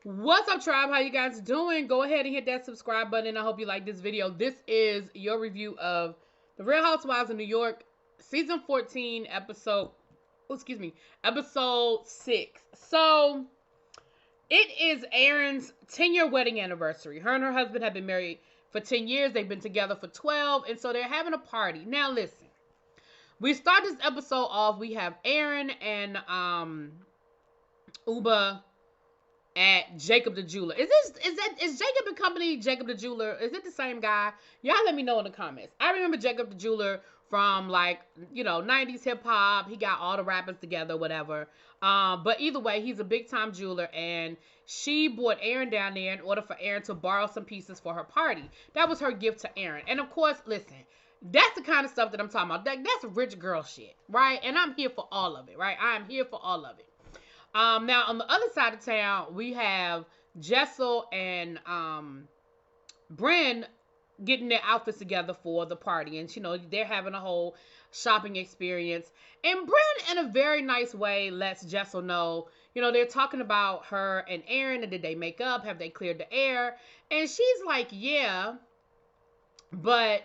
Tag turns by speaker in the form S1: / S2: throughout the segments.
S1: What's up, tribe? How you guys doing? Go ahead and hit that subscribe button. I hope you like this video. This is your review of The Real Housewives of New York, season 14, episode 6. So, it is Erin's 10-year wedding anniversary. Her and her husband have been married for 10 years. They've been together for 12, and so they're having a party. Now, listen. We start this episode off. We have Erin and Uba at Jacob the Jeweler. Is Jacob and Company Jacob the Jeweler? Is it the same guy? Y'all let me know in the comments. I remember Jacob the Jeweler from 90s hip hop. He got all the rappers together, whatever. But either way, he's a big time jeweler, and she brought Erin down there in order for Erin to borrow some pieces for her party. That was her gift to Erin. And of course, listen, that's the kind of stuff that I'm talking about. That's rich girl shit, right? And I'm here for all of it, right? I am here for all of it. Now, on the other side of town, we have Jessel and Bryn getting their outfits together for the party. And, they're having a whole shopping experience. And Bryn, in a very nice way, lets Jessel know, they're talking about her and Erin. And did they make up? Have they cleared the air? And she's like, yeah. But,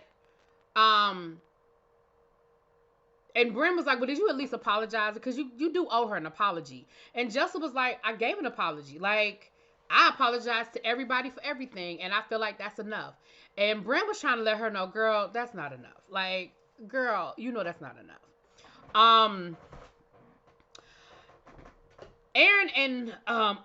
S1: and Bryn was like, well, did you at least apologize? Because you do owe her an apology. And Jessel was like, I gave an apology. Like, I apologized to everybody for everything. And I feel like that's enough. And Bryn was trying to let her know, girl, that's not enough. Like, girl, that's not enough. Erin and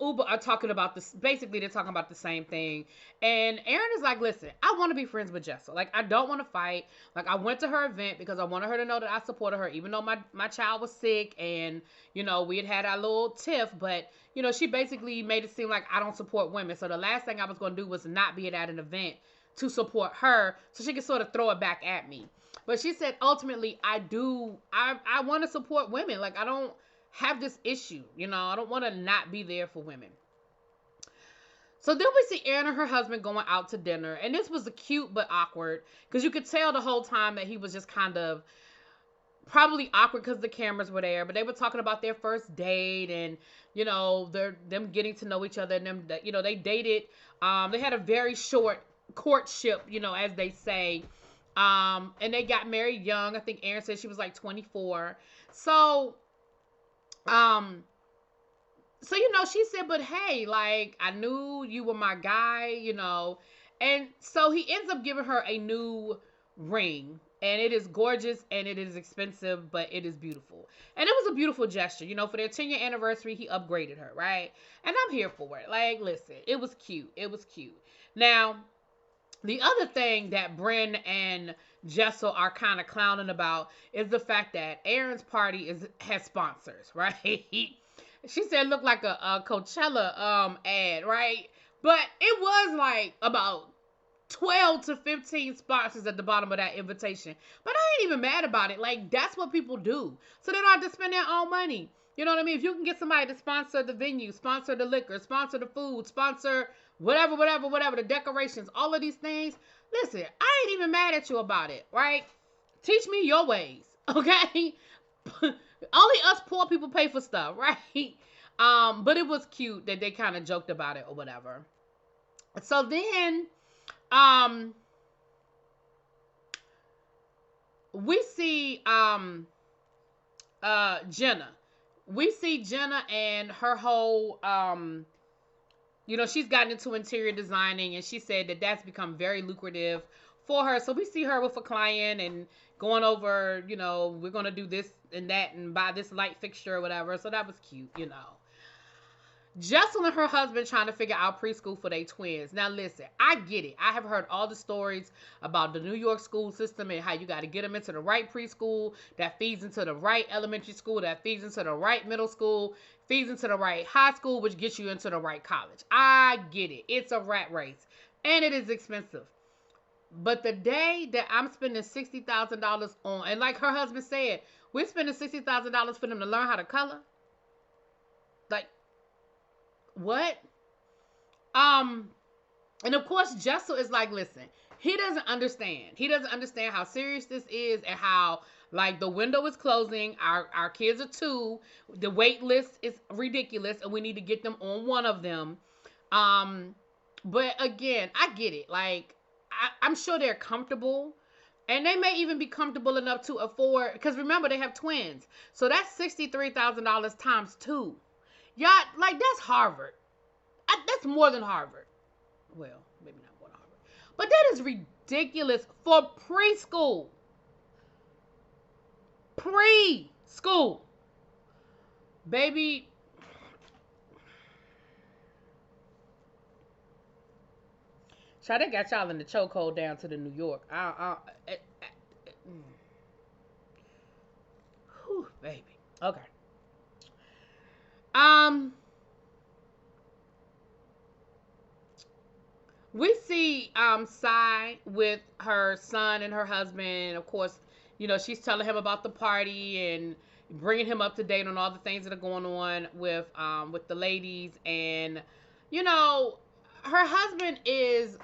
S1: Uba are talking about this. Basically, they're talking about the same thing. And Erin is like, listen, I want to be friends with Jessel. Like, I don't want to fight. Like, I went to her event because I wanted her to know that I supported her, even though my child was sick and, we had our little tiff. But, she basically made it seem like I don't support women. So the last thing I was going to do was not be at an event to support her so she could sort of throw it back at me. But she said, ultimately, I want to support women. Like, I don't have this issue. I don't want to not be there for women. So then we see Erin and her husband going out to dinner. And this was cute but awkward. Because you could tell the whole time that he was just kind of probably awkward because the cameras were there. But they were talking about their first date. And, them getting to know each other. And them, they dated. They had a very short courtship, as they say. And they got married young. I think Erin said she was like 24. So she said, but hey, like, I knew you were my guy, and so he ends up giving her a new ring, and it is gorgeous, and it is expensive, but it is beautiful, and it was a beautiful gesture, for their 10-year anniversary. He upgraded her, right? And I'm here for it. Like, listen, it was cute. Now, the other thing that Bryn and Jessel are kind of clowning about is the fact that Erin's party has sponsors, right? She said it looked like a Coachella ad, right? But it was like about 12 to 15 sponsors at the bottom of that invitation. But I ain't even mad about it. Like, that's what people do. So they don't have to spend their own money. You know what I mean? If you can get somebody to sponsor the venue, sponsor the liquor, sponsor the food, sponsor whatever, the decorations, all of these things. Listen, I ain't even mad at you about it, right? Teach me your ways, okay? Only us poor people pay for stuff, right? But it was cute that they kind of joked about it or whatever. So then, we see, Jenna. We see Jenna and her whole, she's gotten into interior designing, and she said that that's become very lucrative for her. So we see her with a client and going over, we're going to do this and that and buy this light fixture or whatever. So that was cute, Jessel and her husband trying to figure out preschool for their twins. Now, listen, I get it. I have heard all the stories about the New York school system and how you got to get them into the right preschool that feeds into the right elementary school, that feeds into the right middle school, feeds into the right high school, which gets you into the right college. I get it. It's a rat race, and it is expensive. But the day that I'm spending $60,000 on, and like her husband said, we're spending $60,000 for them to learn how to color. Like, what? And of course, Jessel is like, listen, he doesn't understand. He doesn't understand how serious this is and how, like, the window is closing. Our kids are 2. The wait list is ridiculous, and we need to get them on one of them. Um, but again, I get it. Like, I'm sure they're comfortable. And they may even be comfortable enough to afford, because remember, they have twins. So that's $63,000 times two. Y'all, like, that's Harvard. That's more than Harvard. Well, maybe not more than Harvard. But that is ridiculous for preschool. Preschool. Baby, try they got y'all in the chokehold down to the New York. Whew, baby. Okay. Um, we see Sai with her son and her husband. Of course, she's telling him about the party and bringing him up to date on all the things that are going on with the ladies. And you know, her husband is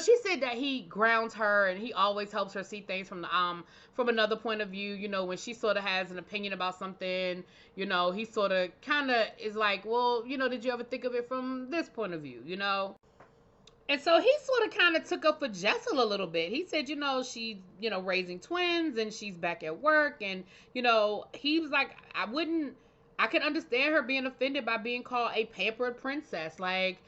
S1: she said that he grounds her and he always helps her see things from another point of view. When she sort of has an opinion about something, he sort of kind of is like, well, did you ever think of it from this point of view? And so he sort of kind of took up for Jessel a little bit. He said, she's, raising twins and she's back at work. And, he was like, I can understand her being offended by being called a pampered princess. Like,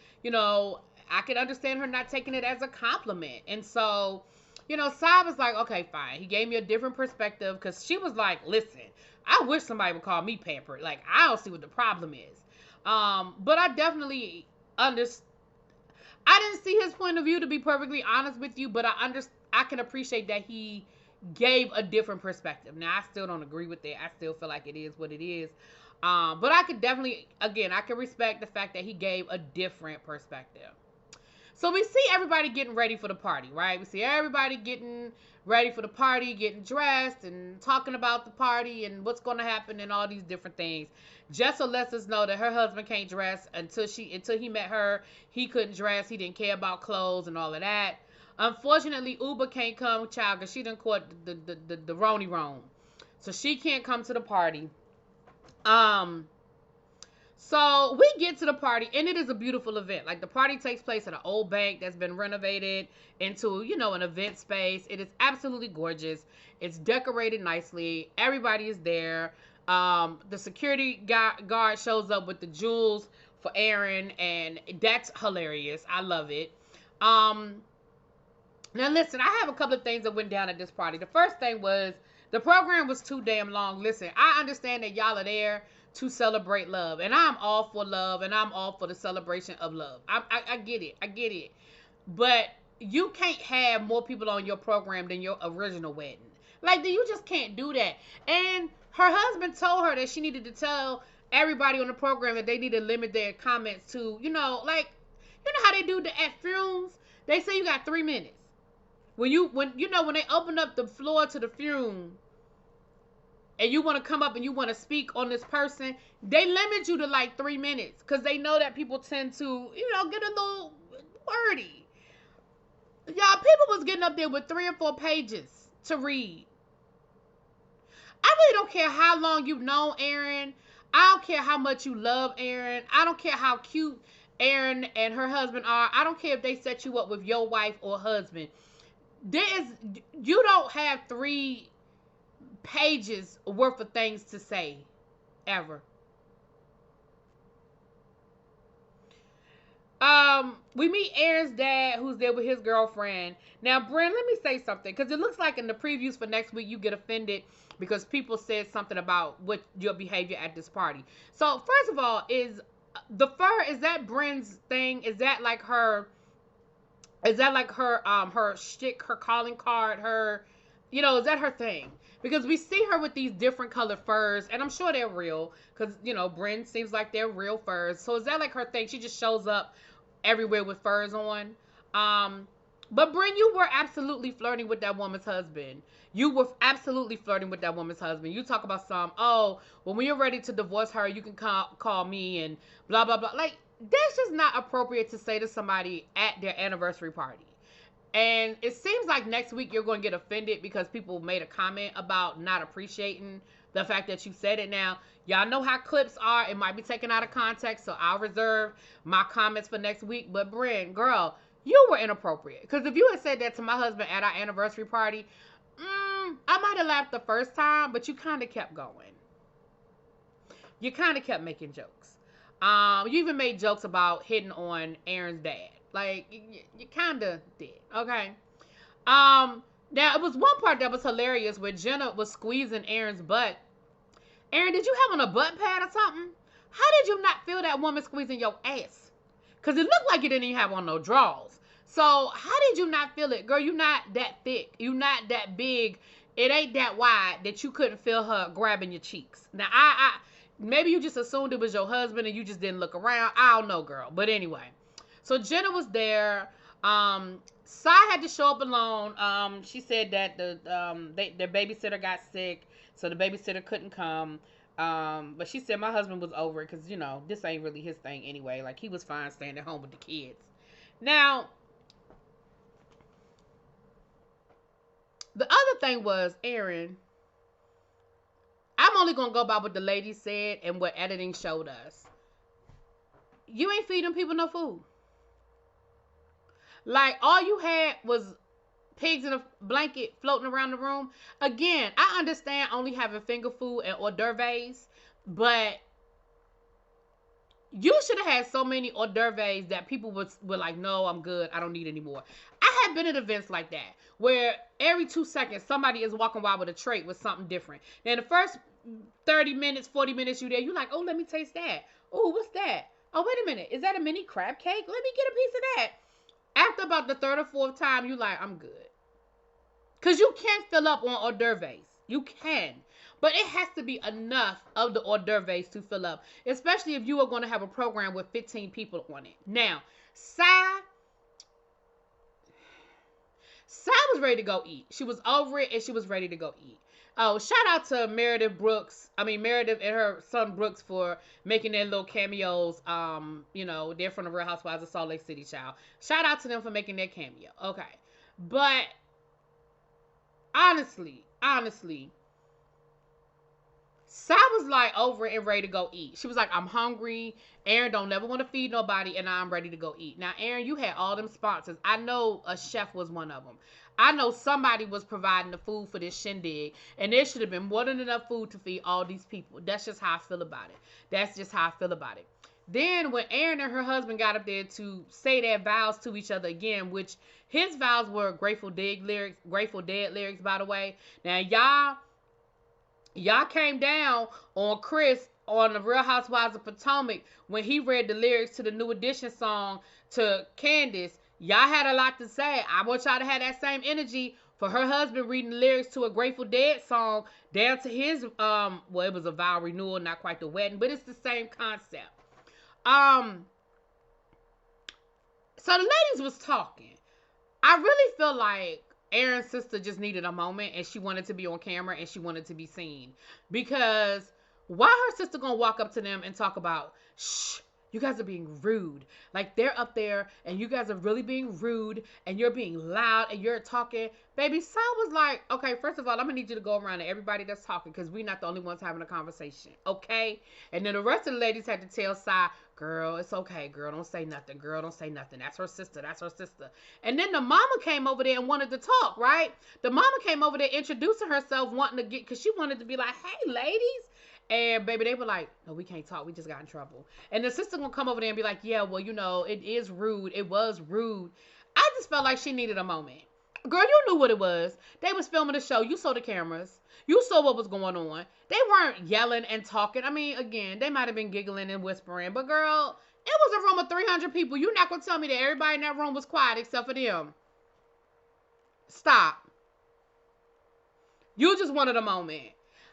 S1: I could understand her not taking it as a compliment. And so, Sai was like, okay, fine. He gave me a different perspective because she was like, listen, I wish somebody would call me pampered. Like, I don't see what the problem is. But I definitely understand. I didn't see his point of view, to be perfectly honest with you, but I can appreciate that he gave a different perspective. Now, I still don't agree with it. I still feel like it is what it is. But I could definitely, again, I can respect the fact that he gave a different perspective. So we see everybody getting ready for the party, right? We see everybody getting ready for the party, getting dressed and talking about the party and what's going to happen and all these different things. Jessel lets us know that her husband can't dress until he met her. He couldn't dress. He didn't care about clothes and all of that. Unfortunately, Uba can't come, child, because she done caught the Roni Rome. So she can't come to the party. So we get to the party, and it is a beautiful event. Like, the party takes place at an old bank that's been renovated into, an event space. It is absolutely gorgeous. It's decorated nicely. Everybody is there. The security guard shows up with the jewels for Aaron, and that's hilarious. I love it. Now, listen, I have a couple of things that went down at this party. The first thing was the program was too damn long. Listen, I understand that y'all are there to celebrate love, and I'm all for love, and I'm all for the celebration of love. I get it, but you can't have more people on your program than your original wedding. Like, you just can't do that. And her husband told her that she needed to tell everybody on the program that they need to limit their comments to, how they do at funerals. They say you got 3 minutes. When they open up the floor to the funeral, and you want to come up and you want to speak on this person, they limit you to like 3 minutes because they know that people tend to, get a little wordy. Y'all, people was getting up there with 3 or 4 pages to read. I really don't care how long you've known Aaron. I don't care how much you love Aaron. I don't care how cute Aaron and her husband are. I don't care if they set you up with your wife or husband. You don't have 3 pages worth of things to say ever. We meet Aaron's dad, who's there with his girlfriend. Now, Bryn, let me say something, because it looks like in the previews for next week you get offended because people said something about what your behavior at this party. So first of all, is the fur, is that Bryn's thing? Is that like her her shtick, her calling card, her, is that her thing? Because we see her with these different colored furs, and I'm sure they're real, because, Bryn seems like they're real furs. So is that like her thing? She just shows up everywhere with furs on. But Bryn, you were absolutely flirting with that woman's husband. You were absolutely flirting with that woman's husband. You talk about when you're ready to divorce her, you can call me and blah, blah, blah. Like, that's just not appropriate to say to somebody at their anniversary party. And it seems like next week you're going to get offended because people made a comment about not appreciating the fact that you said it. Now, y'all know how clips are. It might be taken out of context, so I'll reserve my comments for next week. But Bryn, girl, you were inappropriate. Because if you had said that to my husband at our anniversary party, I might have laughed the first time, but you kind of kept going. You kind of kept making jokes. You even made jokes about hitting on Aaron's dad. Like, you kind of did. Okay. Now, it was one part that was hilarious where Jenna was squeezing Aaron's butt. Aaron, did you have on a butt pad or something? How did you not feel that woman squeezing your ass? Because it looked like you didn't even have on no drawers. So, how did you not feel it? Girl, you not that thick. You not that big. It ain't that wide that you couldn't feel her grabbing your cheeks. Now, maybe you just assumed it was your husband and you just didn't look around. I don't know, girl. But anyway. So, Jenna was there. Sai had to show up alone. She said that their babysitter got sick, so the babysitter couldn't come. But she said my husband was over it because, you know, this ain't really his thing anyway. Like, he was fine staying at home with the kids. Now, the other thing was, Aaron, I'm only going to go by what the lady said and what editing showed us. You ain't feeding people no food. Like, all you had was pigs in a blanket floating around the room. Again, I understand only having finger food and hors d'oeuvres, but you should have had so many hors d'oeuvres that people were like, no, I'm good. I don't need any more. I have been at events like that where every 2 seconds somebody is walking by with a tray with something different. Then the first 30 minutes, 40 minutes you there, you like, oh, let me taste that. Oh, what's that? Oh, wait a minute. Is that a mini crab cake? Let me get a piece of that. After about the third or fourth time, you like, I'm good. Because you can't fill up on hors d'oeuvres. You can. But it has to be enough of the hors d'oeuvres to fill up. Especially if you are going to have a program with 15 people on it. Now, Sai was ready to go eat. She was over it and she was ready to go eat. Oh, shout out to Meredith and her son Brooks for making their little cameos. You know, they're from the Real Housewives of Salt Lake City, child. Shout out to them for making their cameo. Okay. But honestly, Sai was like over it and ready to go eat. She was like, I'm hungry. Aaron don't never want to feed nobody, and I'm ready to go eat. Now, Aaron, you had all them sponsors. I know a chef was one of them. I know somebody was providing the food for this shindig, and there should have been more than enough food to feed all these people. That's just how I feel about it. Then when Aaron and her husband got up there to say their vows to each other again, which his vows were Grateful Dead lyrics, by the way. Now, y'all came down on Chris on the Real Housewives of Potomac when he read the lyrics to the New Edition song to Candace. Y'all had a lot to say. I want y'all to have that same energy for her husband reading the lyrics to a Grateful Dead song down to his, it was a vow renewal, not quite the wedding, but it's the same concept. So the ladies was talking. I really feel like Aaron's sister just needed a moment and she wanted to be on camera and she wanted to be seen. Because why her sister gonna walk up to them and talk about, shh, you guys are being rude. Like, they're up there and you guys are really being rude and you're being loud and you're talking. Baby, Sai was like, okay, first of all, I'm gonna need you to go around to everybody that's talking because we're not the only ones having a conversation, okay? And then the rest of the ladies had to tell Sai, girl, it's okay, girl, don't say nothing. Girl, don't say nothing. That's her sister. And then the mama came over there and wanted to talk, right? The mama came over there introducing herself, wanting to get, because she wanted to be like, hey, ladies. And baby, they were like, no, we can't talk. We just got in trouble. And the sister gonna come over there and be like, yeah, well, you know, it is rude. It was rude. I just felt like she needed a moment. Girl, you knew what it was. They was filming the show. You saw the cameras. You saw what was going on. They weren't yelling and talking. I mean, again, they might have been giggling and whispering. But girl, it was a room of 300 people. You're not going to tell me that everybody in that room was quiet except for them. Stop. You just wanted a moment.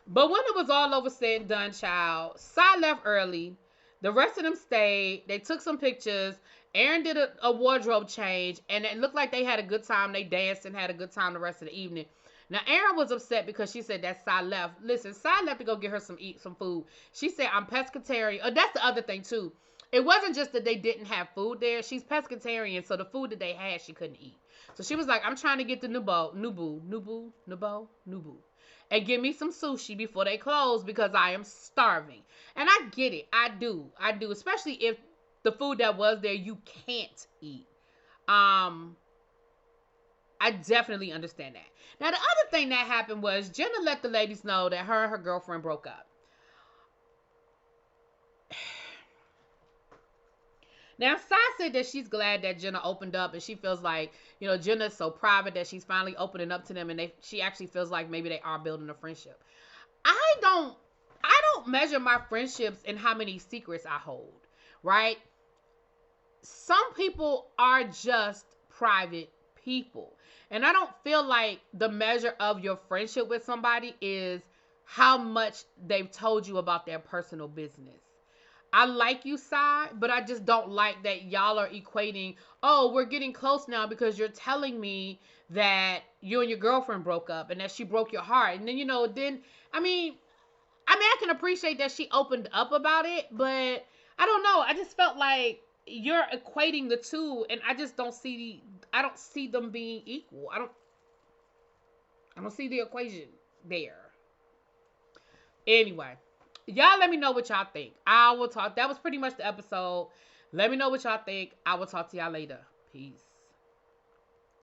S1: But when it was all over said and done, child, Sai left early. The rest of them stayed. They took some pictures. Aaron did a wardrobe change. And it looked like they had a good time. They danced and had a good time the rest of the evening. Now, Aaron was upset because she said that Sai left. Listen, Sai left to go get her some food. She said, I'm pescatarian. That's the other thing, too. It wasn't just that they didn't have food there. She's pescatarian, so the food that they had, she couldn't eat. So she was like, I'm trying to get the nubu. and get me some sushi before they close because I am starving. And I get it. I do. Especially if the food that was there you can't eat. I definitely understand that. Now, the other thing that happened was Jenna let the ladies know that her and her girlfriend broke up. Now, Sai said that she's glad that Jenna opened up, and she feels like, Jenna's so private that she's finally opening up to them, and she actually feels like maybe they are building a friendship. I don't measure my friendships in how many secrets I hold, right? Some people are just private people. And I don't feel like the measure of your friendship with somebody is how much they've told you about their personal business. I like you, Sai, but I just don't like that y'all are equating, oh, we're getting close now because you're telling me that you and your girlfriend broke up and that she broke your heart. And then, I can appreciate that she opened up about it, but I don't know. I just felt like you're equating the two, and I just don't see them being equal. I don't see the equation there. Anyway, y'all let me know what y'all think. I will talk. That was pretty much the episode. Let me know what y'all think. I will talk to y'all later. Peace.